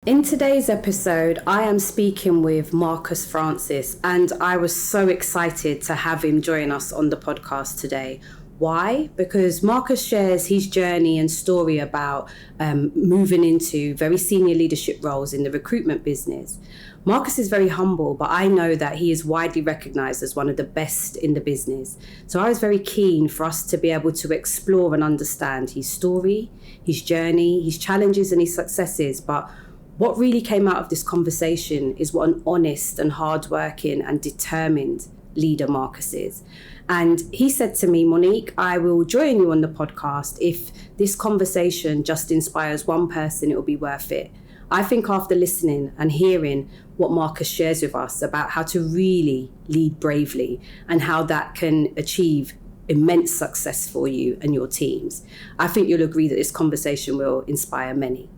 In today's episode, I am speaking with Marcus Francis, and I was so excited to have him join us on the podcast today. Why? Because Marcus shares his journey and story about moving into very senior leadership roles in the recruitment business. Marcus is very humble, but I know that he is widely recognized as one of the best in the business. So I was very keen for us to be able to explore and understand his story, his journey, his challenges and his successes. But what really came out of this conversation is what an honest and hardworking and determined leader Marcus is. And he said to me, Monique, I will join you on the podcast. If this conversation just inspires one person, it will be worth it. I think after listening and hearing what Marcus shares with us about how to really lead bravely and how that can achieve immense success for you and your teams, I think you'll agree that this conversation will inspire many.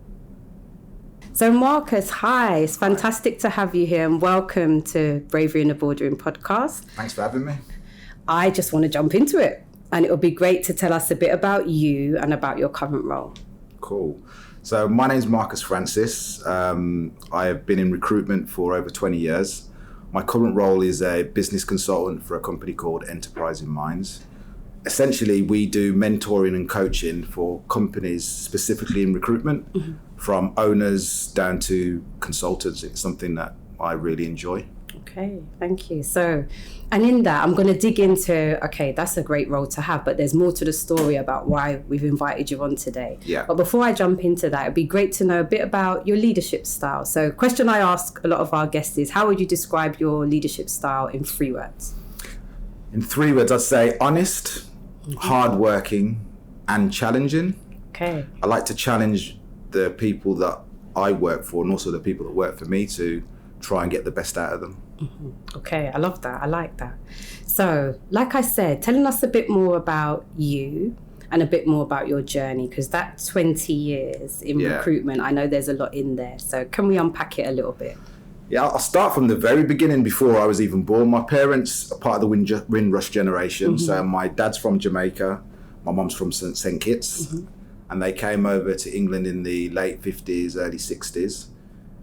So Marcus, hi, it's fantastic to have you here and welcome to Bravery in the Boardroom podcast. Thanks for having me. I just want to jump into it, and it would be great to tell us a bit about you and about your current role. Cool. So my name's Marcus Francis. I have been in recruitment for over 20 years. My current role is a business consultant for a company called Enterprising Minds. Essentially, we do mentoring and coaching for companies specifically in recruitment, from owners down to consultants. It's something that I really enjoy. Okay, thank you. So, and in that, I'm going to dig into, okay, that's a great role to have, but there's more to the story about why we've invited you on today. Yeah. But before I jump into that, it'd be great to know a bit about your leadership style. So, question I ask a lot of our guests is, how would you describe your leadership style in 3 words? In 3 words, I'd say honest, hardworking, and challenging. Okay. I like to challenge the people that I work for and also the people that work for me to try and get the best out of them. Okay, I love that. I like that. So, like I said, telling us a bit more about you and a bit more about your journey, because that 20 years in recruitment, I know there's a lot in there. So can we unpack it a little bit? Yeah, I'll start from the very beginning before I was even born. My parents are part of the Windrush generation. So my dad's from Jamaica, my mum's from St. Kitts, and they came over to England in the late 50s, early 60s.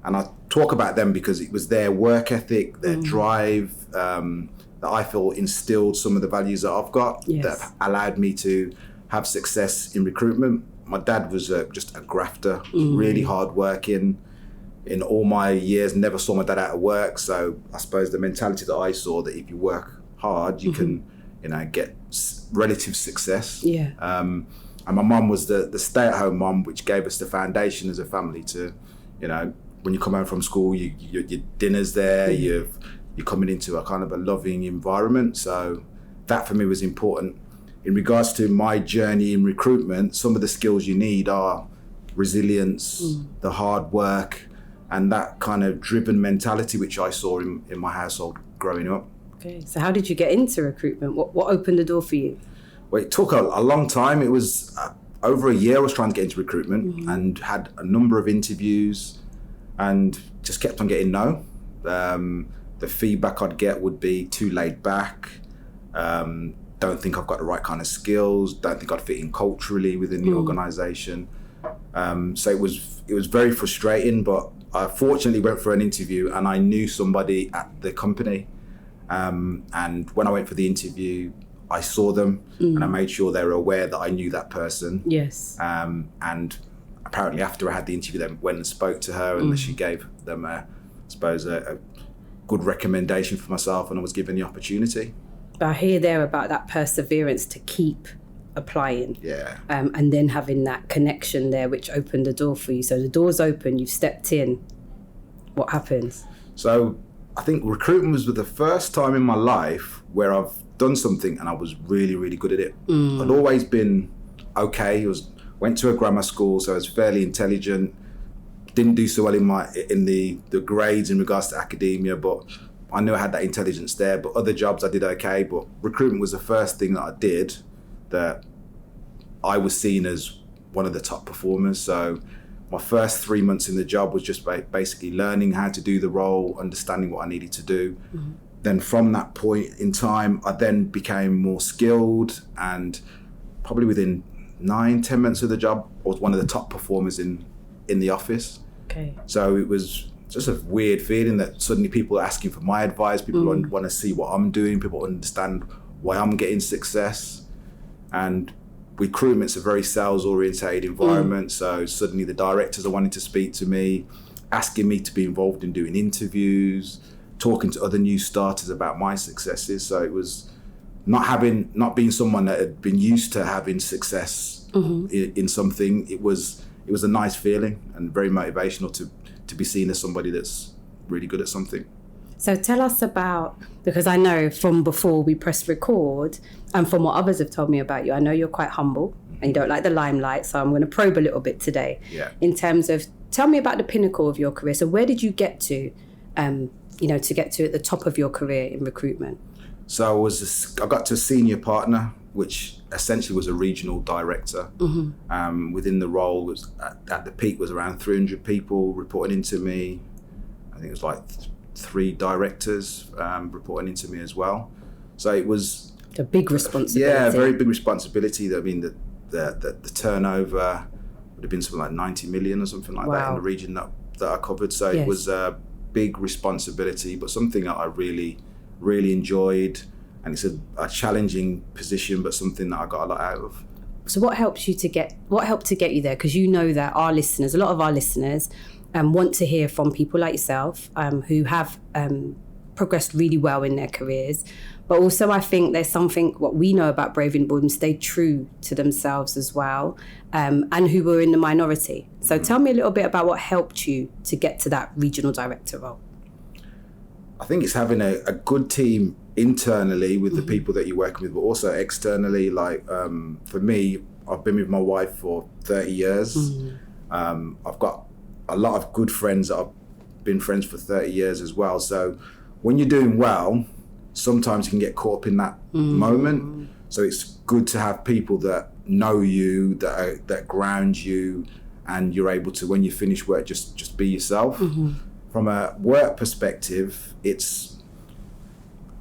And I talk about them because it was their work ethic, their drive, that I feel instilled some of the values that I've got that allowed me to have success in recruitment. My dad was just a grafter, really hardworking. In all my years, never saw my dad out of work. So I suppose the mentality that I saw, that if you work hard, you can, get relative success. Yeah. And my mum was the stay-at-home mum, which gave us the foundation as a family to, when you come home from school, your dinner's there, you're coming into a kind of a loving environment. So that for me was important. In regards to my journey in recruitment, some of the skills you need are resilience, the hard work, and that kind of driven mentality, which I saw in my household growing up. Okay, so how did you get into recruitment? What opened the door for you? Well, it took a long time. It was over a year I was trying to get into recruitment and had a number of interviews and just kept on getting no. The feedback I'd get would be too laid back, don't think I've got the right kind of skills, don't think I'd fit in culturally within the organisation. So it was very frustrating, but I fortunately went for an interview and I knew somebody at the company. And when I went for the interview, I saw them and I made sure they were aware that I knew that person. Yes. And apparently after I had the interview, they went and spoke to her and she gave them, a good recommendation for myself, and I was given the opportunity. But I hear there about that perseverance to keep applying. Yeah. And then having that connection there, which opened the door for you. So the door's open, you've stepped in. What happens? So I think recruitment was the first time in my life where I've done something and I was really, really good at it. I'd always been okay. Went to a grammar school, so I was fairly intelligent. Didn't do so well in the grades in regards to academia, but I knew I had that intelligence there. But other jobs I did okay. But recruitment was the first thing that I did that I was seen as one of the top performers. So my first 3 months in the job was just basically learning how to do the role, understanding what I needed to do. Then from that point in time, I then became more skilled, and probably within 9-10 months of the job, I was one of the top performers in the office. Okay. So it was just a weird feeling that suddenly people are asking for my advice, people want to see what I'm doing, people understand why I'm getting success. And recruitment's a very sales orientated environment, so suddenly the directors are wanting to speak to me, asking me to be involved in doing interviews, talking to other new starters about my successes. So it was not being someone that had been used to having success in something. It was a nice feeling and very motivational to be seen as somebody that's really good at something. So tell us about, because I know from before we pressed record and from what others have told me about you, I know you're quite humble and you don't like the limelight. So I'm going to probe a little bit today in terms of, tell me about the pinnacle of your career. So where did you get to, to get to at the top of your career in recruitment? So I got to a senior partner, which essentially was a regional director. Within the role, was at the peak was around 300 people reporting into me. I think it was like 3 directors reporting into me as well. So it was a big responsibility. Yeah, a very big responsibility. I mean, the turnover would have been something like 90 million or something like that in the region that I covered. So it was a big responsibility, but something that I really, really enjoyed. And it's a challenging position, but something that I got a lot out of. So what helped to get you there? Because you know that a lot of our listeners want to hear from people like yourself who have progressed really well in their careers. But also I think there's something, what we know about braving the board and stayed true to themselves as well, and who were in the minority. So tell me a little bit about what helped you to get to that regional director role. I think it's having a good team internally with the people that you're working with, but also externally. Like for me, I've been with my wife for 30 years. I've got a lot of good friends that I've been friends for 30 years as well. So when you're doing well, sometimes you can get caught up in that moment. So it's good to have people that know you, that ground you, and you're able to, when you finish work, just be yourself. From a work perspective, it's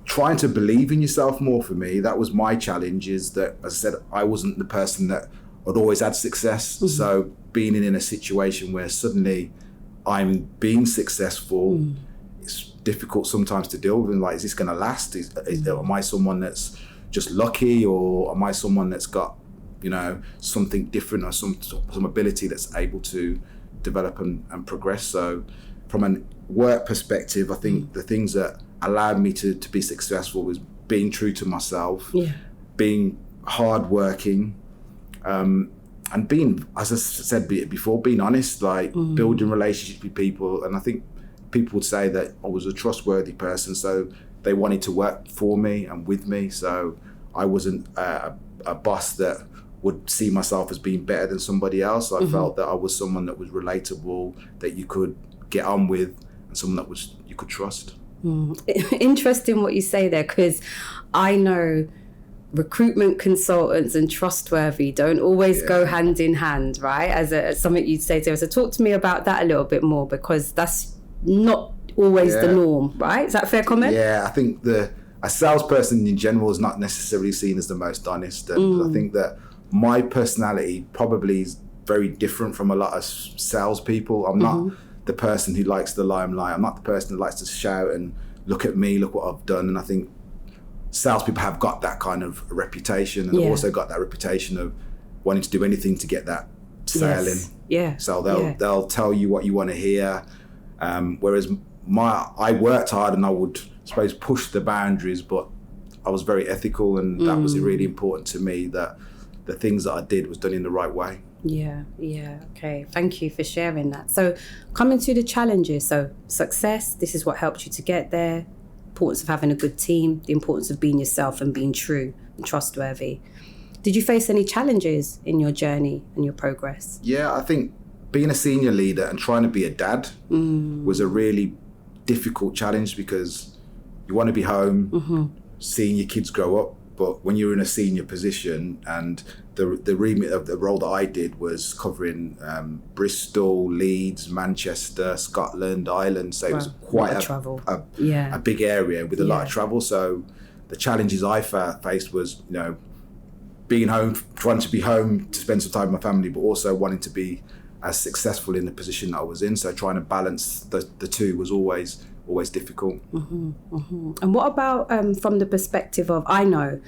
trying to believe in yourself more for me. That was my challenge, is that, as I said, I wasn't the person that had always had success. So being in a situation where suddenly I'm being successful, it's difficult sometimes to deal with. And like, is this going to last? Am I someone that's just lucky, or am I someone that's got, something different, or some ability that's able to develop and progress? So from a work perspective, I think the things that allowed me to be successful was being true to myself, being hardworking, and being, as I said before, being honest, like building relationships with people. And I think people would say that I was a trustworthy person, so they wanted to work for me and with me. So I wasn't a boss that would see myself as being better than somebody else. I felt that I was someone that was relatable, that you could get on with, and someone that you could trust. Interesting what you say there, because I know recruitment consultants and trustworthy don't always go hand in hand, right? As something you'd say to us. So talk to me about that a little bit more, because that's not always the norm, right? Is that a fair comment? Yeah, I think a salesperson in general is not necessarily seen as the most honest. And I think that my personality probably is very different from a lot of salespeople. I'm not the person who likes the limelight. I'm not the person who likes to shout and look at me, look what I've done. And I think salespeople have got that kind of reputation, and they've also got that reputation of wanting to do anything to get that sale in. So they'll tell you what you want to hear. Whereas I worked hard, and I would, suppose, push the boundaries, but I was very ethical, and that was really important to me, that the things that I did was done in the right way. Yeah. Okay. Thank you for sharing that. So coming to the challenges. So success, this is what helped you to get there. Importance of having a good team, the importance of being yourself and being true and trustworthy. Did you face any challenges in your journey and your progress? Yeah, I think being a senior leader and trying to be a dad was a really difficult challenge, because you want to be home, seeing your kids grow up, but when you're in a senior position, and the remit of the role that I did was covering Bristol, Leeds, Manchester, Scotland, Ireland. So it was quite a big area with a lot of travel. So the challenges I faced was, being home, trying to be home to spend some time with my family, but also wanting to be as successful in the position that I was in. So trying to balance the two was always difficult. And what about from the perspective of, I know,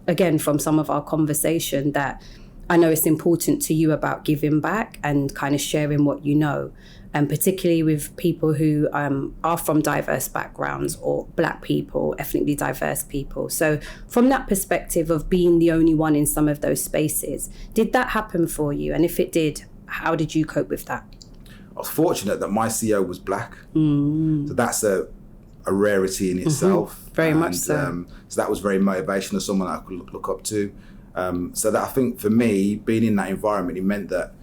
again, from some of our conversation, that I know it's important to you about giving back and kind of sharing what you know, and particularly with people who are from diverse backgrounds, or Black people, ethnically diverse people. So from that perspective of being the only one in some of those spaces, did that happen for you? And if it did, how did you cope with that? I was fortunate that my CEO was Black. So that's a rarity in itself. Very much so. So that was very motivational, someone I could look up to. So that I think for me, being in that environment, it meant that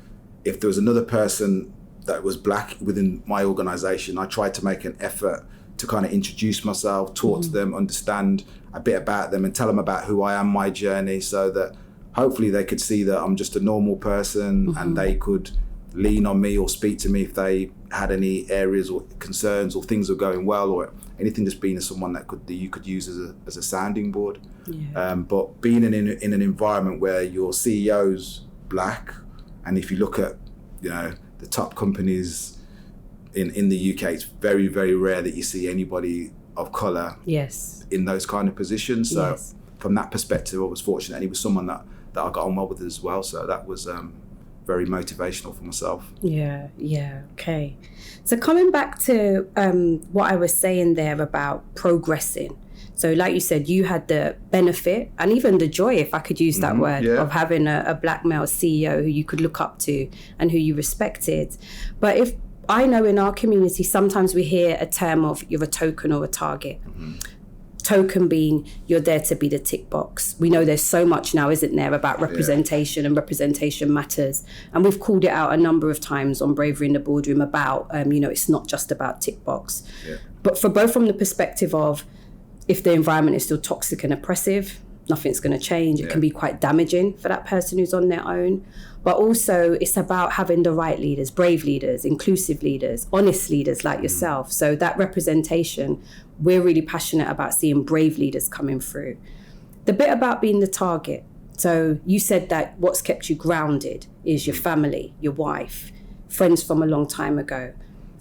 if there was another person that was Black within my organisation, I tried to make an effort to kind of introduce myself, talk to them, understand a bit about them, and tell them about who I am, my journey, so that hopefully they could see that I'm just a normal person, and they could lean on me or speak to me if they had any areas or concerns or things are going well, or anything, just being someone that you could use as a sounding board. But being in an environment where your CEO's Black, and if you look at the top companies in the UK, it's very, very rare that you see anybody of colour in those kind of positions. So from that perspective, I was fortunate, and he was someone that I got on well with as well. So that was very motivational for myself. Okay. So coming back to what I was saying there about progressing. So like you said, you had the benefit and even the joy, if I could use that word, of having a Black male CEO who you could look up to and who you respected. But if I know in our community, sometimes we hear a term of you're a token or a target. Token being you're there to be the tick box. We know there's so much now, isn't there, about representation and representation matters. And we've called it out a number of times on Bravery in the Boardroom about, it's not just about tick box. But for both from the perspective of, if the environment is still toxic and oppressive, nothing's going to change. It can be quite damaging for that person who's on their own. But also it's about having the right leaders, brave leaders, inclusive leaders, honest leaders like yourself. So that representation, we're really passionate about seeing brave leaders coming through. The bit about being the target. So you said that what's kept you grounded is your family, your wife, friends from a long time ago.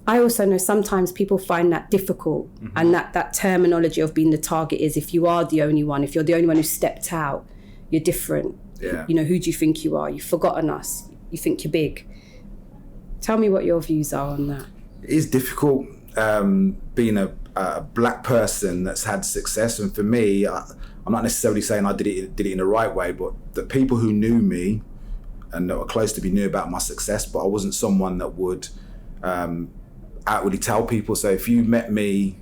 I also know sometimes people find that difficult, and that terminology of being the target is if you are the only one, if you're the only one who stepped out, you're different. Who do you think you are? You've forgotten us. You think you're big. Tell me what your views are on that. It is difficult being a Black person that's had success, and for me, I'm not necessarily saying I did it in the right way, but the people who knew me and that were close to me knew about my success, but I wasn't someone that would outwardly tell people. So if you met me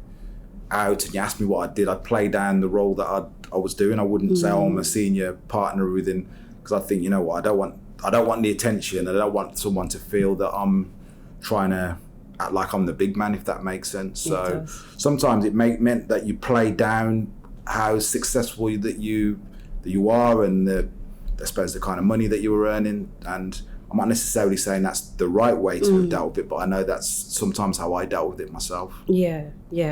out and you asked me what I did, I'd play down the role that I was doing. I wouldn't say, I'm a senior partner within, because I think, I don't want the attention. I don't want someone to feel that I'm trying to act like I'm the big man, if that makes sense. So sometimes it meant that you play down how successful that you are, and I suppose the kind of money that you were earning. And I'm not necessarily saying that's the right way to have dealt with it, but I know that's sometimes how I dealt with it myself. Yeah,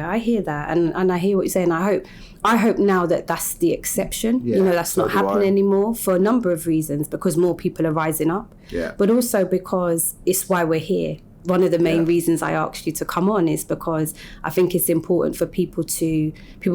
I hear that, and I hear what you're saying. I hope now that that's the exception. That's not happening anymore for a number of reasons, because more people are rising up, but also because it's why we're here. One of the main reasons I asked you to come on is because I think it's important for people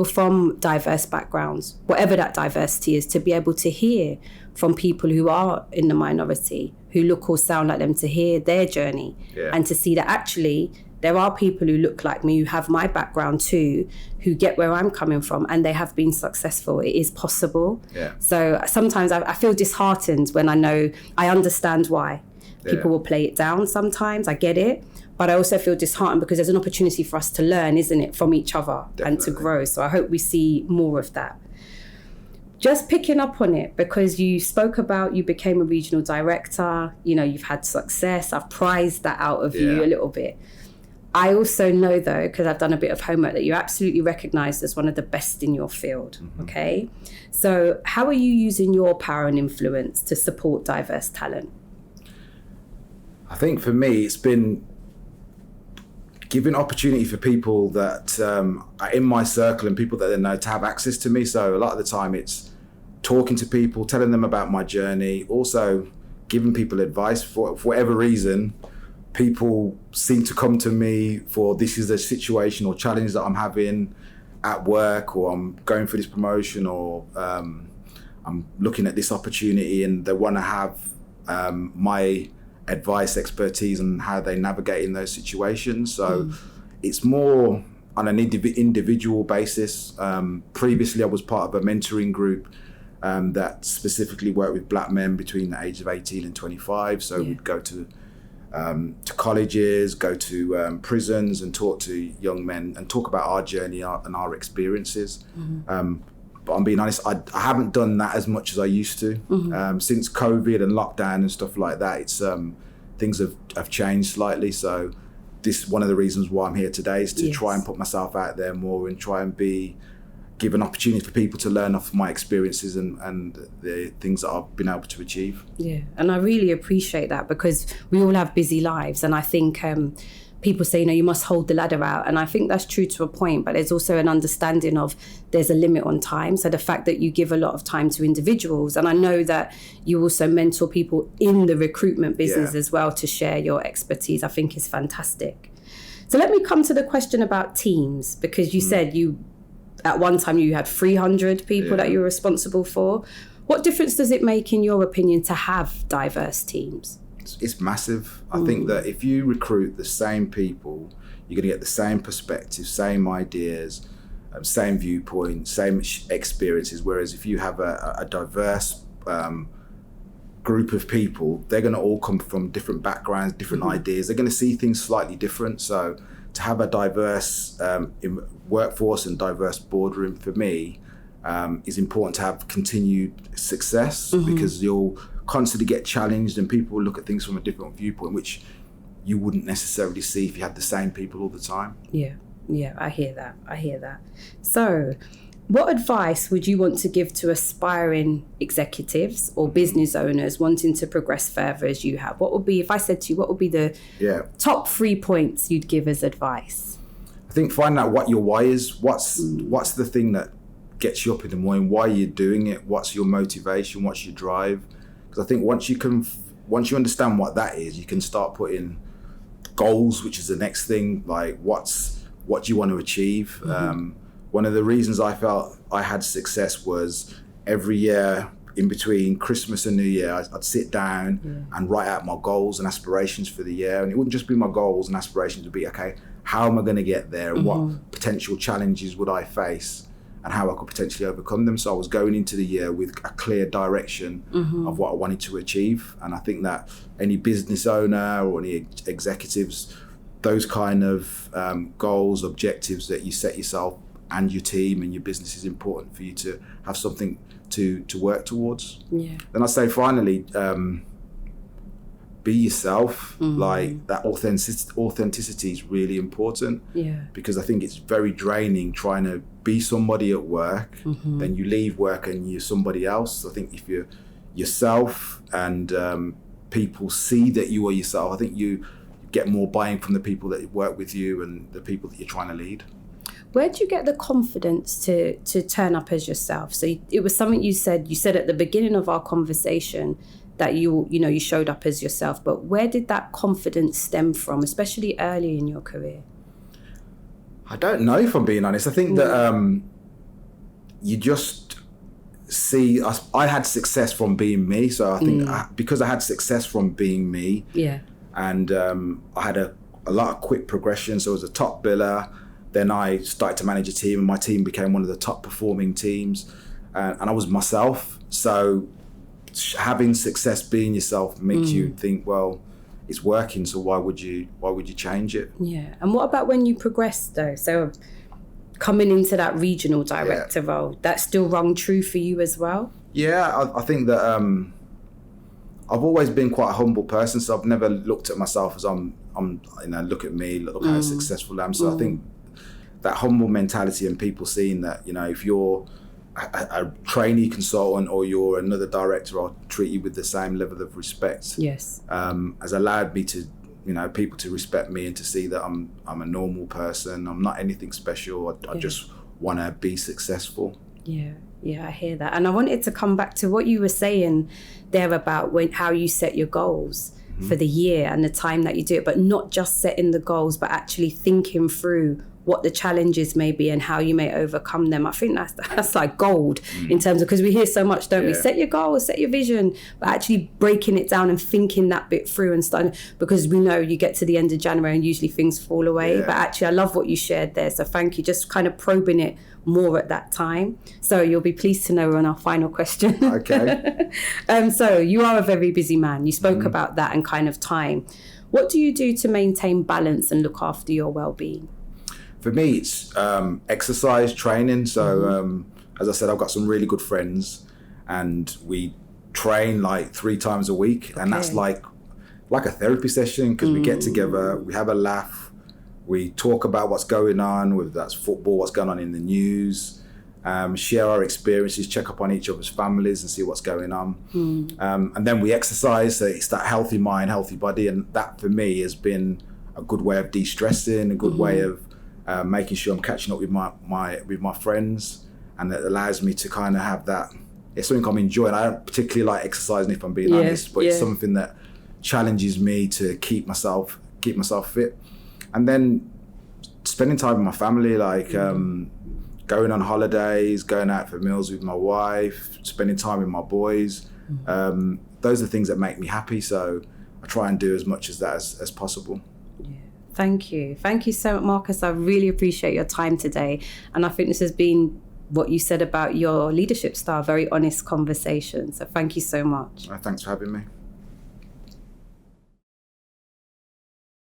from diverse backgrounds, whatever that diversity is, to be able to hear from people who are in the minority, who look or sound like them, to hear their journey and to see that actually there are people who look like me, who have my background too, who get where I'm coming from, and they have been successful. It is possible. So sometimes I feel disheartened when I understand why. People will play it down sometimes, I get it. But I also feel disheartened because there's an opportunity for us to learn, isn't it, from each other and to grow. So I hope we see more of that. Just picking up on it, because you spoke about you became a regional director, you've had success. I've prized that out of you a little bit. I also know, though, because I've done a bit of homework, that you're absolutely recognised as one of the best in your field, okay? So how are you using your power and influence to support diverse talent? I think for me, it's been giving opportunity for people that are in my circle and people that they know to have access to me. So a lot of the time it's talking to people, telling them about my journey, also giving people advice. For whatever reason, people seem to come to me for, this is a situation or challenge that I'm having at work, or I'm going for this promotion, or I'm looking at this opportunity, and they want to have my advice, expertise on how they navigate in those situations. So it's more on an individual basis. Previously, I was part of a mentoring group that specifically worked with black men between the age of 18 and 25. So we'd go to colleges, go to prisons, and talk to young men and talk about our journey and our experiences. But I'm being honest, I haven't done that as much as I used to. Since COVID and lockdown and stuff like that, it's things have changed slightly. So this, one of the reasons why I'm here today, is to try and put myself out there more and try and give an opportunity for people to learn off my experiences and the things that I've been able to achieve. Yeah, and I really appreciate that, because we all have busy lives, and I think people say, you must hold the ladder out, and I think that's true to a point, but there's also an understanding of there's a limit on time. So the fact that you give a lot of time to individuals, and I know that you also mentor people in the recruitment business as well to share your expertise, I think is fantastic. So let me come to the question about teams, because you said at one time you had 300 people that you were responsible for. What difference does it make, in your opinion, to have diverse teams? It's massive. I think that if you recruit the same people, you're going to get the same perspective, same ideas, same viewpoint, same experiences. Whereas if you have a diverse group of people, they're going to all come from different backgrounds, different ideas. They're going to see things slightly different. So to have a diverse workforce and diverse boardroom, for me, is important to have continued success, because you'll constantly get challenged and people will look at things from a different viewpoint, which you wouldn't necessarily see if you had the same people all the time. Yeah, I hear that. So what advice would you want to give to aspiring executives or business owners wanting to progress further as you have? What would be, if I said to you, what would be the top 3 points you'd give as advice? I think finding out what your why is. What's the thing that gets you up in the morning? Why you're doing it? What's your motivation? What's your drive? Because I think once you understand what that is, you can start putting goals, which is the next thing. Like what do you want to achieve? One of the reasons I felt I had success was every year in between Christmas and New Year, I'd sit down and write out my goals and aspirations for the year. And it wouldn't just be my goals and aspirations, it would be, okay, how am I going to get there? And what potential challenges would I face? And how I could potentially overcome them. So I was going into the year with a clear direction of what I wanted to achieve. And I think that any business owner or any executives, those kind of goals, objectives that you set yourself and your team and your business, is important for you to have something to work towards. Then I say finally, be yourself. Like that authenticity is really important, because I think it's very draining trying to be somebody at work, then you leave work and you're somebody else. I think if you're yourself and people see that you are yourself, I think you get more buy-in from the people that work with you and the people that you're trying to lead. Where do you get the confidence to turn up as yourself? So it was something you said at the beginning of our conversation, that you showed up as yourself, but where did that confidence stem from, especially early in your career? I don't know, if I'm being honest. I think that you just see, I had success from being me. So I think because I had success from being me, and I had a lot of quick progression. So I was a top biller. Then I started to manage a team, and my team became one of the top performing teams. And I was myself. So having success being yourself makes you think, well, it's working, so why would you change it? Yeah. And what about when you progressed though? So coming into that regional director role, that still rung true for you as well? Yeah, I think that I've always been quite a humble person, so I've never looked at myself as I'm look at me, look how successful I am. So I think that humble mentality and people seeing that, if you're a trainee consultant or you're another director, I'll treat you with the same level of respect. Yes. Has allowed me to, people to respect me and to see that I'm a normal person. I'm not anything special. I just want to be successful. Yeah. Yeah, I hear that. And I wanted to come back to what you were saying there about how you set your goals for the year and the time that you do it, but not just setting the goals, but actually thinking through what the challenges may be and how you may overcome them. I think that's like gold in terms of, because we hear so much, don't we? Set your goals, set your vision, but actually breaking it down and thinking that bit through and starting, because we know you get to the end of January and usually things fall away. But actually, I love what you shared there. So thank you. Just kind of probing it more at that time. So you'll be pleased to know we're on our final question. Okay. So you are a very busy man. You spoke about that and kind of time. What do you do to maintain balance and look after your well-being? For me, it's exercise, training. So as I said, I've got some really good friends and we train like 3 times a week. And that's like a therapy session, because we get together, we have a laugh, we talk about what's going on, whether that's football, what's going on in the news, share our experiences, check up on each other's families and see what's going on. And then we exercise, so it's that healthy mind, healthy body. And that for me has been a good way of de-stressing, a good way of making sure I'm catching up with my friends, and it allows me to kind of have that. It's something I'm enjoying. I don't particularly like exercising, if I'm being honest, but it's something that challenges me to keep myself fit. And then spending time with my family, like going on holidays, going out for meals with my wife, spending time with my boys. Those are things that make me happy. So I try and do as much as that as possible. Thank you. Thank you so much, Marcus. I really appreciate your time today. And I think this has been what you said about your leadership style, very honest conversation. So thank you so much. Thanks for having me.